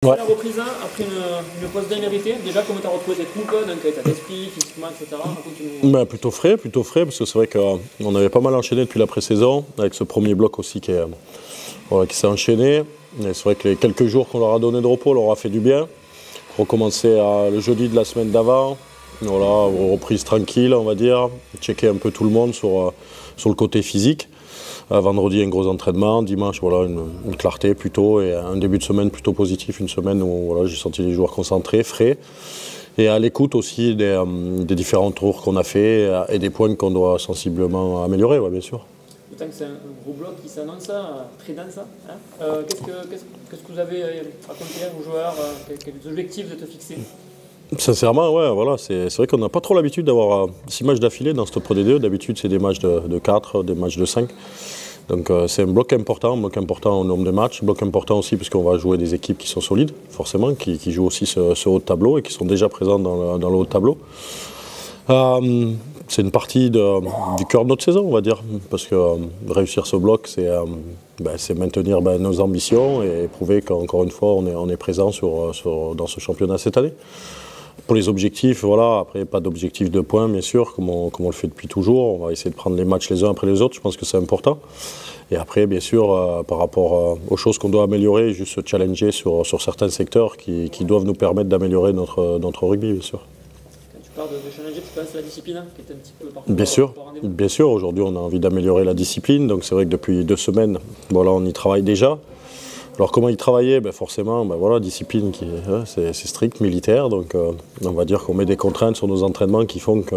Ouais. La reprise après une pause bien méritée. Déjà, comment tu as retrouvé cette troupe, dans quel état d'esprit, physiquement, etc. Ben, plutôt frais, parce que c'est vrai qu'on avait pas mal enchaîné depuis la pré-saison, avec ce premier bloc aussi qui s'est enchaîné. Et c'est vrai que les quelques jours qu'on leur a donné de repos leur a fait du bien. Recommencer le jeudi de la semaine d'avant, voilà, reprise tranquille, on va dire, checker un peu tout le monde sur le côté physique. Vendredi, un gros entraînement. Dimanche, voilà, une clarté plutôt et un début de semaine plutôt positif. Une semaine où voilà, j'ai senti les joueurs concentrés, frais. Et à l'écoute aussi des différents tours qu'on a fait et des points qu'on doit sensiblement améliorer, ouais, bien sûr. D'autant que c'est un gros bloc qui s'annonce, très dense. Hein. Qu'est-ce que vous avez raconté aux joueurs, quels objectifs vous êtes fixés? Sincèrement, ouais, voilà, c'est vrai qu'on n'a pas trop l'habitude d'avoir 6 matchs d'affilée dans cette Pro D2. D'habitude, c'est des matchs de 4, des matchs de 5. Donc c'est un bloc important au nombre de matchs. Bloc important aussi parce qu'on va jouer des équipes qui sont solides, forcément, qui jouent aussi ce haut de tableau et qui sont déjà présentes dans le haut de tableau. C'est une partie du cœur de notre saison, on va dire, parce que réussir ce bloc, c'est maintenir nos ambitions et prouver qu'encore une fois, on est présent dans ce championnat cette année. Pour les objectifs, voilà, après pas d'objectif de points bien sûr, comme on le fait depuis toujours. On va essayer de prendre les matchs les uns après les autres, je pense que c'est important. Et après, bien sûr, par rapport aux choses qu'on doit améliorer, juste se challenger sur certains secteurs qui doivent nous permettre d'améliorer notre rugby, bien sûr. Quand tu parles de challenger, tu penses à la discipline, qui est un petit peu parfois Bien sûr, aujourd'hui on a envie d'améliorer la discipline, donc c'est vrai que depuis 2 semaines, voilà, on y travaille déjà. Alors comment y travailler? Forcément, voilà, discipline c'est strict, militaire, donc on va dire qu'on met des contraintes sur nos entraînements qui font que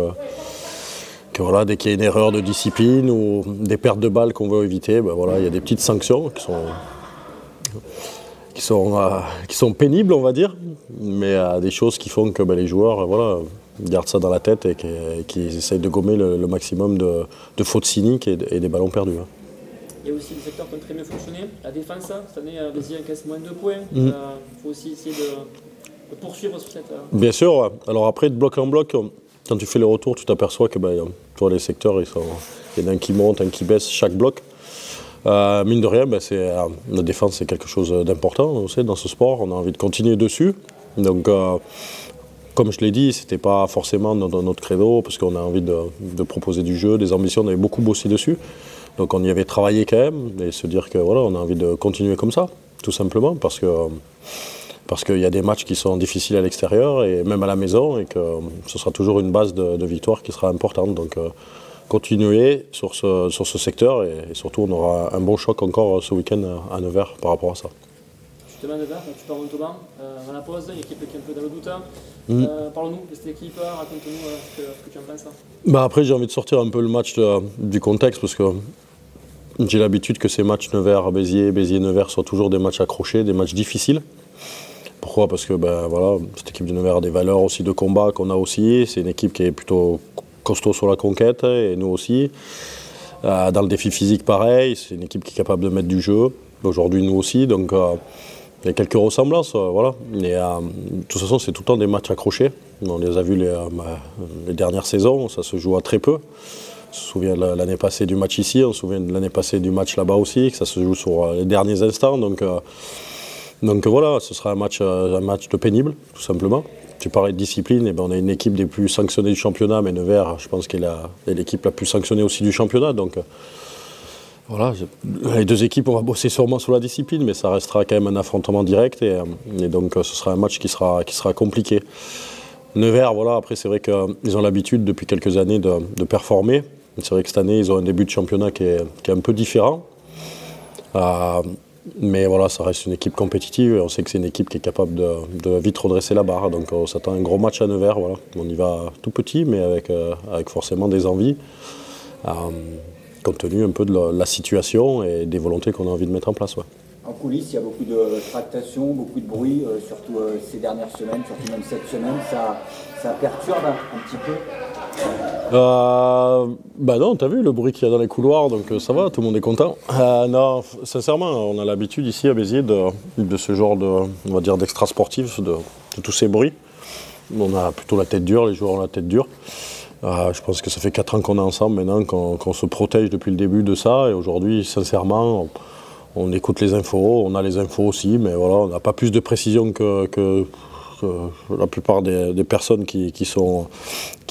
voilà, dès qu'il y a une erreur de discipline ou des pertes de balles qu'on veut éviter, voilà, il y a des petites sanctions qui sont pénibles, on va dire, mais des choses qui font que les joueurs voilà, gardent ça dans la tête et qu'ils essayent de gommer le maximum de fautes cyniques et des ballons perdus. Il y a aussi des secteurs qui ont très bien fonctionné. La défense, cette année, Béziers encaisse moins de 2 points. Il faut aussi essayer de poursuivre sur cette... Bien sûr. Ouais. Alors après, de bloc en bloc, quand tu fais le retour, tu t'aperçois que les secteurs, il y en a un qui monte, un qui baisse chaque bloc. Mine de rien, la défense, c'est quelque chose d'important. On sait, dans ce sport, on a envie de continuer dessus. Donc, comme je l'ai dit, ce n'était pas forcément notre credo, parce qu'on a envie de proposer du jeu, des ambitions, on avait beaucoup bossé dessus. Donc on y avait travaillé quand même, et se dire que voilà, on a envie de continuer comme ça, tout simplement, parce qu'il y a des matchs qui sont difficiles à l'extérieur, et même à la maison, et que ce sera toujours une base de victoire qui sera importante. Donc continuer sur ce secteur, et surtout on aura un bon choc encore ce week-end à Nevers par rapport à ça. Justement, Nevers, tu pars Montauban, à la pause, l'équipe qui est un peu dans le doute. Parle-nous de cette équipe, raconte-nous ce que tu en penses. Après, j'ai envie de sortir un peu le match du contexte, parce que j'ai l'habitude que ces matchs Nevers-Béziers, Béziers-Nevers soient toujours des matchs accrochés, des matchs difficiles. Pourquoi? Parce que voilà, cette équipe de Nevers a des valeurs aussi de combat qu'on a aussi. C'est une équipe qui est plutôt costaud sur la conquête, et nous aussi. Dans le défi physique, pareil, c'est une équipe qui est capable de mettre du jeu. Aujourd'hui, nous aussi. Donc, il y a quelques ressemblances, voilà. Et, de toute façon, c'est tout le temps des matchs accrochés. On les a vus les dernières saisons, ça se joue à très peu. On se souvient de l'année passée du match ici, on se souvient de l'année passée du match là-bas aussi, que ça se joue sur les derniers instants. Donc voilà, ce sera un match de pénible, tout simplement. Tu parlais de discipline, on a une équipe des plus sanctionnées du championnat, mais Nevers, je pense qu'elle est l'équipe la plus sanctionnée aussi du championnat. Donc voilà, les 2 équipes, on va bosser sûrement sur la discipline, mais ça restera quand même un affrontement direct, et donc ce sera un match qui sera compliqué. Nevers, voilà, après c'est vrai qu'ils ont l'habitude depuis quelques années de performer. C'est vrai que cette année, ils ont un début de championnat qui est un peu différent. Mais voilà, ça reste une équipe compétitive, et on sait que c'est une équipe qui est capable de vite redresser la barre. Donc on s'attend à un gros match à Nevers. Voilà. On y va tout petit, mais avec forcément des envies, compte tenu un peu de la situation et des volontés qu'on a envie de mettre en place. Ouais. En coulisses, il y a beaucoup de tractations, beaucoup de bruit, surtout ces dernières semaines, surtout même cette semaine. Ça perturbe un petit peu. Non, t'as vu le bruit qu'il y a dans les couloirs, donc ça va, tout le monde est content. Non, sincèrement, on a l'habitude ici à Béziers de ce genre on va dire, d'extra sportif, de tous ces bruits. On a plutôt la tête dure, les joueurs ont la tête dure. Je pense que ça fait 4 ans qu'on est ensemble maintenant, qu'on se protège depuis le début de ça, et aujourd'hui, sincèrement, on écoute les infos, on a les infos aussi, mais voilà, on n'a pas plus de précision que la plupart des personnes qui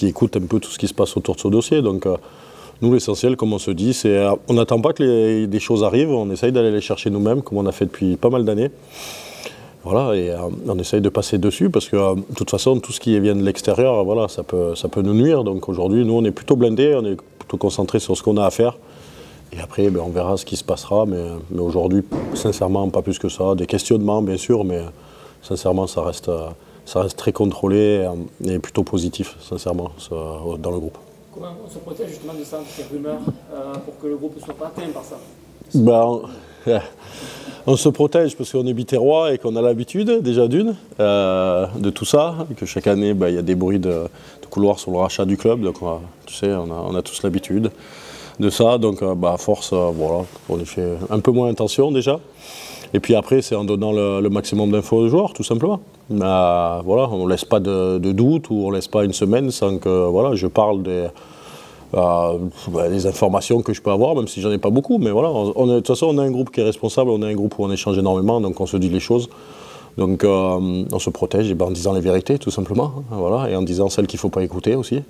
écoutent un peu tout ce qui se passe autour de ce dossier. Donc nous, l'essentiel, comme on se dit, c'est on n'attend pas que des choses arrivent, on essaye d'aller les chercher nous-mêmes, comme on a fait depuis pas mal d'années. Voilà, et on essaye de passer dessus parce que de toute façon, tout ce qui vient de l'extérieur, voilà, ça peut nous nuire. Donc aujourd'hui, nous, on est plutôt blindés, on est plutôt concentrés sur ce qu'on a à faire. Et après, ben, on verra ce qui se passera. Mais aujourd'hui, sincèrement, pas plus que ça. Des questionnements, bien sûr, mais sincèrement, ça reste très contrôlé et plutôt positif, sincèrement, dans le groupe. Comment on se protège justement de ça, de ces rumeurs, pour que le groupe ne soit pas atteint par ça? On se protège parce qu'on est biterrois et qu'on a l'habitude, déjà de tout ça. Et que chaque année, il y a des bruits de couloir sur le rachat du club. Donc, tu sais, on a tous l'habitude de ça. Donc, à force, voilà, on y fait un peu moins attention déjà. Et puis après, c'est en donnant le maximum d'infos aux joueurs, tout simplement. Voilà, on ne laisse pas de doute ou on ne laisse pas une semaine sans que voilà, je parle des informations que je peux avoir, même si j'en ai pas beaucoup. Mais voilà, de toute façon, on a un groupe qui est responsable, on a un groupe où on échange énormément, donc on se dit les choses. Donc on se protège en disant les vérités, tout simplement. Voilà, et en disant celles qu'il ne faut pas écouter aussi,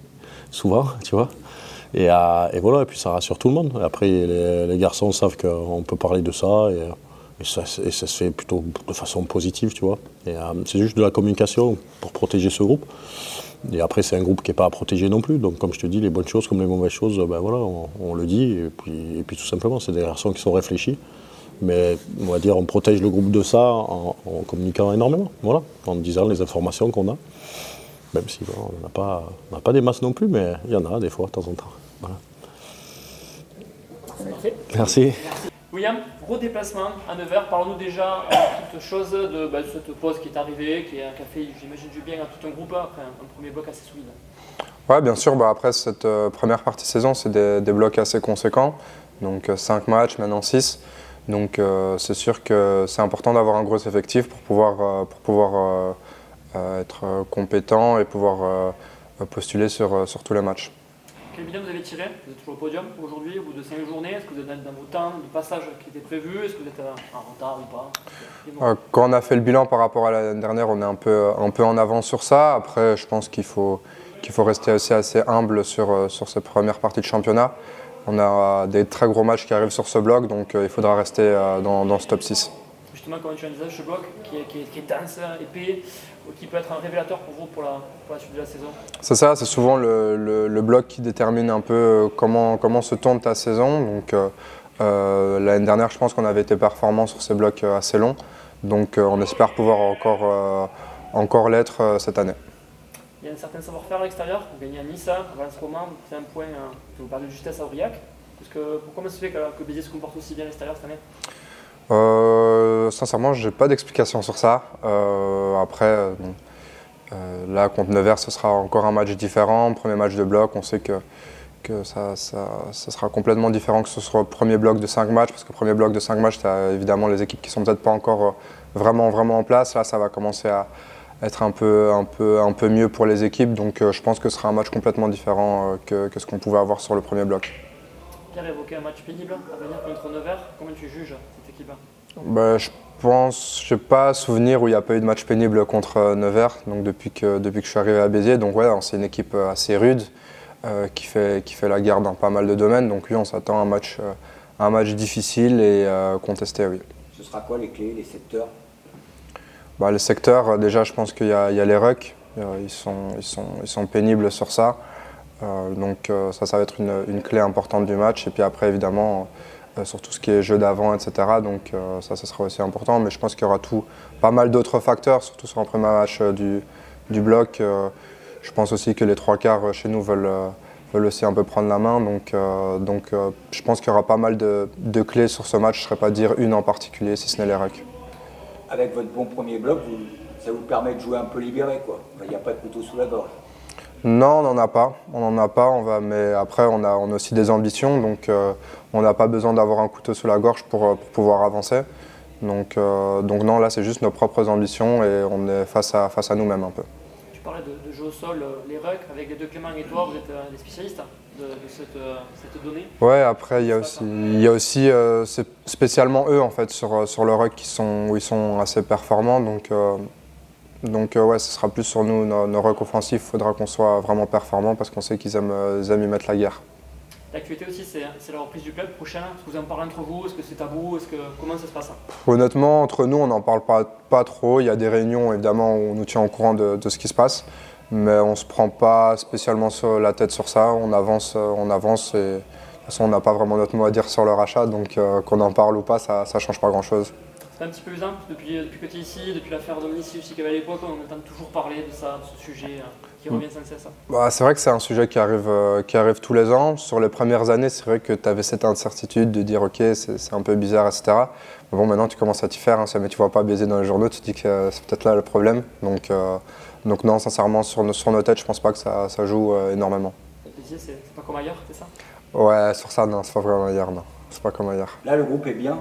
souvent, tu vois. Et voilà, et puis ça rassure tout le monde. Et après, les garçons savent qu'on peut parler de ça. Et ça se fait plutôt de façon positive, tu vois. Et c'est juste de la communication pour protéger ce groupe. Et après, c'est un groupe qui n'est pas à protéger non plus. Donc, comme je te dis, les bonnes choses comme les mauvaises choses, voilà, on le dit. Et puis tout simplement, c'est des garçons qui sont réfléchis. Mais on va dire, on protège le groupe de ça en communiquant énormément. Voilà, en disant les informations qu'on a. Même si bon, on n'a pas des masses non plus, mais il y en a des fois, de temps en temps. Voilà. Merci. William, gros déplacement à Nevers. Parlons-nous déjà toute chose de cette pause qui est arrivée, qui a fait, j'imagine, du bien à tout un groupe après un premier bloc assez solide. Ouais, bien sûr. Après cette première partie de saison, c'est des blocs assez conséquents. Donc 5 matchs, maintenant 6. Donc c'est sûr que c'est important d'avoir un gros effectif pour pouvoir être compétent et pouvoir postuler sur tous les matchs. Quel bilan vous avez tiré? Vous êtes toujours au podium aujourd'hui, au bout de 5 journées? Est-ce que vous êtes dans vos temps de passage qui étaient prévus? Est-ce que vous êtes en retard ou pas? Quand on a fait le bilan par rapport à l'année dernière, on est un peu en avance sur ça. Après, je pense qu'il faut rester aussi assez humble sur cette première partie de championnat. On a des très gros matchs qui arrivent sur ce bloc, donc il faudra rester dans ce top 6. Justement, comment tu envisages ce bloc qui est dense, épais, qui peut être un révélateur pour vous pour la suite de la saison? C'est ça, c'est souvent le bloc qui détermine un peu comment se tourne ta saison. Donc l'année dernière, je pense qu'on avait été performant sur ces blocs assez longs. Donc on espère pouvoir encore l'être cette année. Il y a un certain savoir-faire à l'extérieur. Vous gagnez à Nice, à Valence-Roman, vous faites un point, vous parlez de justesse à Aurillac. Comment ça se fait que Béziers se comporte aussi bien à l'extérieur cette année? Sincèrement, je n'ai pas d'explication sur ça. Après, là, contre Nevers, ce sera encore un match différent. Premier match de bloc, on sait que ça sera complètement différent que ce soit le premier bloc de 5 matchs. Parce que le premier bloc de 5 matchs, tu as évidemment les équipes qui ne sont peut-être pas encore vraiment en place. Là, ça va commencer à être un peu mieux pour les équipes. Donc je pense que ce sera un match complètement différent que ce qu'on pouvait avoir sur le premier bloc. Pierre évoquait un match pénible à venir contre Nevers. Comment tu juges cette équipe-là? Je n'ai pas souvenir où il n'y a pas eu de match pénible contre Nevers, donc depuis que je suis arrivé à Béziers. Donc ouais, c'est une équipe assez rude qui fait la guerre dans pas mal de domaines. Donc oui, on s'attend à un match difficile et contesté, oui. Ce sera quoi les clés, les secteurs? Les secteurs, déjà je pense qu'il y a les rucks, ils sont pénibles sur ça. Donc ça va être une clé importante du match. Et puis après évidemment, sur tout ce qui est jeu d'avant, etc. Donc ça sera aussi important. Mais je pense qu'il y aura pas mal d'autres facteurs, surtout sur un premier match du bloc. Je pense aussi que les 3/4 chez nous veulent aussi un peu prendre la main. Donc je pense qu'il y aura pas mal de clés sur ce match. Je ne saurais pas dire une en particulier, si ce n'est les rucks. Avec votre bon premier bloc, ça vous permet de jouer un peu libéré, quoi. Il n'y a pas de couteau sous la gorge. Non, on n'en a pas. Mais après, on a aussi des ambitions. Donc on n'a pas besoin d'avoir un couteau sous la gorge pour pouvoir avancer. Donc non, là, c'est juste nos propres ambitions et on est face à nous-mêmes un peu. Tu parlais de jeu au sol, les rucks, avec les deux Clément et toi, vous êtes des spécialistes. de cette donnée. Ouais, après il y a aussi c'est spécialement eux en fait sur le ruck où ils sont assez performants, donc ouais, ce sera plus sur nous, nos rucks offensifs, il faudra qu'on soit vraiment performants parce qu'on sait qu'ils aiment y mettre la guerre. L'actualité aussi, c'est la reprise du club prochain. Est-ce que vous en parlez entre vous? Est-ce que c'est tabou? Comment ça se passe? Honnêtement, entre nous, on n'en parle pas trop. Il y a des réunions, évidemment, où on nous tient au courant de ce qui se passe. Mais on ne se prend pas spécialement la tête sur ça. On avance et de toute façon, on n'a pas vraiment notre mot à dire sur le rachat. Donc qu'on en parle ou pas, ça ne change pas grand-chose. C'est un petit peu usant, depuis que tu es ici, depuis l'affaire Dominici aussi qu'il y avait à l'époque, on entend toujours parler de ça, de ce sujet qui revient sans cesse. Bah, c'est vrai que c'est un sujet qui arrive tous les ans. Sur les premières années, c'est vrai que tu avais cette incertitude de dire ok, c'est un peu bizarre, etc. Mais bon, maintenant tu commences à t'y faire, hein, si jamais tu ne vois pas baiser dans les journaux, tu te dis que c'est peut-être là le problème. Donc non, sincèrement, sur nos têtes, je pense pas que ça joue énormément. Béziers, c'est pas comme ailleurs, c'est ça? Ouais, sur ça, non, c'est pas vraiment ailleurs, non. C'est pas comme ailleurs. Là, le groupe est bien,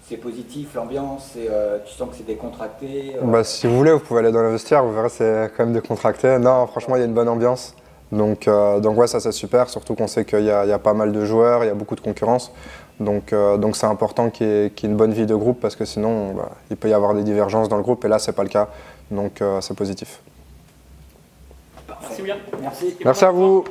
c'est positif, l'ambiance, tu sens que c'est décontracté. Bah, si vous voulez, vous pouvez aller dans le vestiaire, vous verrez, c'est quand même décontracté. Non, franchement, il y a une bonne ambiance. Donc ouais, ça c'est super, surtout qu'on sait qu'il y a pas mal de joueurs, il y a beaucoup de concurrence. Donc c'est important qu'il y ait une bonne vie de groupe parce que sinon, bah, il peut y avoir des divergences dans le groupe et là, c'est pas le cas. Donc c'est positif. Merci William. Merci. Merci à vous.